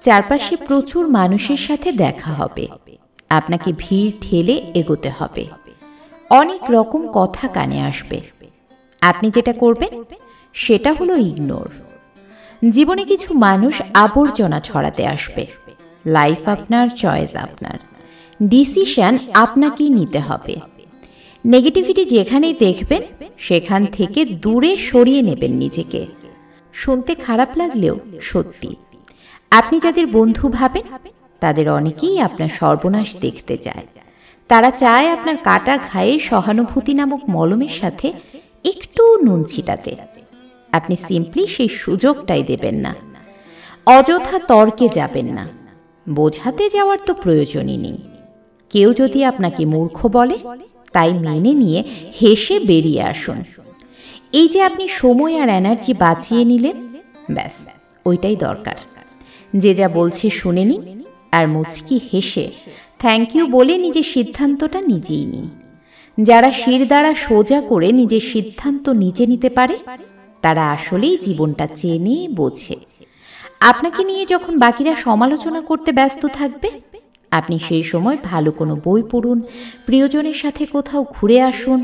চারপাশে প্রচুর মানুষের সাথে দেখা হবে, আপনাকে ভিড় ঠেলে এগোতে হবে, অনেক রকম কথা কানে আসবে। আপনি যেটা করবেন সেটা হলো ইগনোর। জীবনে কিছু মানুষ আবর্জনা ছড়াতে আসবে। লাইফ আপনার, চয়েস আপনার, ডিসিশন আপনাকেই নিতে হবে। নেগেটিভিটি যেখানেই দেখবেন সেখান থেকে দূরে সরিয়ে নেবেন নিজেকে। শুনতে খারাপ লাগলেও সত্যি, আপনি যাদের বন্ধু ভাবেন তাদের অনেকেই আপনার সর্বনাশ দেখতে চায়। তারা চায় আপনার কাটা ঘায়ে সহানুভূতি নামক মলমের সাথে একটু নুন ছিটাতে। আপনি সিম্পলি সেই সুযোগটাই দেবেন না। অযথা তর্কে যাবেন না, বোঝাতে যাওয়ার তো প্রয়োজনই নেই। কেউ যদি আপনাকে মূর্খ বলে তাই মেনে নিয়ে হেসে বেরিয়ে আসুন। এই যে আপনি সময় আর এনার্জি বাঁচিয়ে নিলেন, ব্যাস ওইটাই দরকার। যে যা বলছে শুনে নিন আর মুচকি হেসে থ্যাংক ইউ বলে নিজের সিদ্ধান্তটা নিজেই নিন। যারা শির দ্বারা সোজা করে নিজের সিদ্ধান্ত নিজে নিতে পারে তারা আসলেই জীবনটা চেনে বোঝে। আপনাকে নিয়ে যখন বাকিরা সমালোচনা করতে ব্যস্ত থাকবে, আপনি সেই সময় ভালো কোনো বই পড়ুন, প্রিয়জনের সাথে কোথাও ঘুরে আসুন,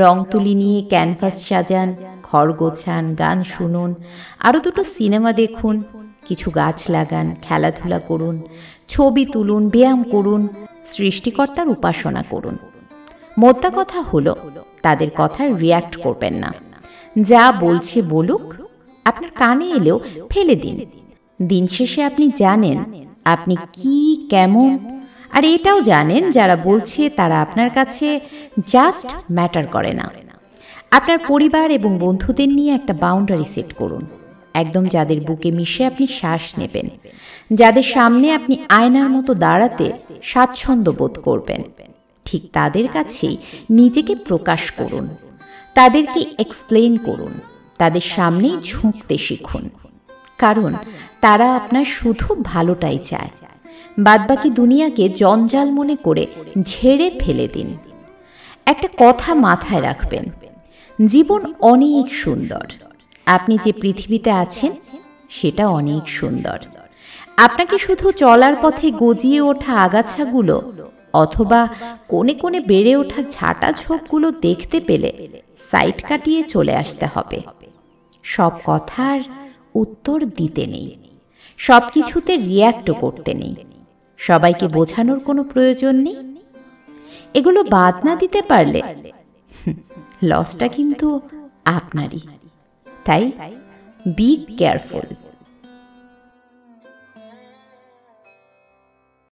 রং তুলি নিয়ে ক্যানভাস সাজান, ঘর গোছান, গান শুনুন, আরও দুটো সিনেমা দেখুন, কিছু গাছ লাগান, খেলাধুলা করুন, ছবি তুলুন, ব্যায়াম করুন, সৃষ্টিকর্তার উপাসনা করুন। মোদ্দা কথা হলো তাদের কথায় রিয়্যাক্ট করবেন না। যা বলছে বলুক, আপনার কানে এলেও ফেলে দিন। দিন শেষে আপনি জানেন আপনি কি, কেমন, আর এটাও জানেন যারা বলছে তারা আপনার কাছে জাস্ট ম্যাটার করে না। আপনার পরিবার এবং বন্ধুদের নিয়ে একটা বাউন্ডারি সেট করুন। একদম যাদের বুকে মিশে আপনি শ্বাস নেবেন, যাদের সামনে আপনি আয়নার মতো দাঁড়াতে স্বাচ্ছন্দ্য বোধ করবেন, ঠিক তাদের কাছেই নিজেকে প্রকাশ করুন। তাদেরকে এক্সপ্লেইন করুন, তাদের সামনেই ঝুঁকতে শিখুন, কারণ তারা আপনার শুধু ভালোটাই চায়। বাদবাকি দুনিয়াকে জঞ্জাল মনে করে ঝেড়ে ফেলে দিন। একটা কথা মাথায় রাখবেন, জীবন অনেক সুন্দর। আপনি যে পৃথিবীতে আছেন সেটা অনেক সুন্দর। আপনাকে শুধু চলার পথে গজিয়ে ওঠা আগাছাগুলো অথবা কোণে কোণে বেড়ে ওঠা ঝাঁটা ঝোপগুলো দেখতে পেলে সাইড কাটিয়ে চলে আসতে হবে। সব কথার উত্তর দিতে নেই, সব কিছুতে রিয়্যাক্টও করতে নেই, সবাইকে বোঝানোর কোনো প্রয়োজন নেই। এগুলো বাদ না দিতে পারলে লসটা কিন্তু আপনারই। তাই বি কেয়ারফুল।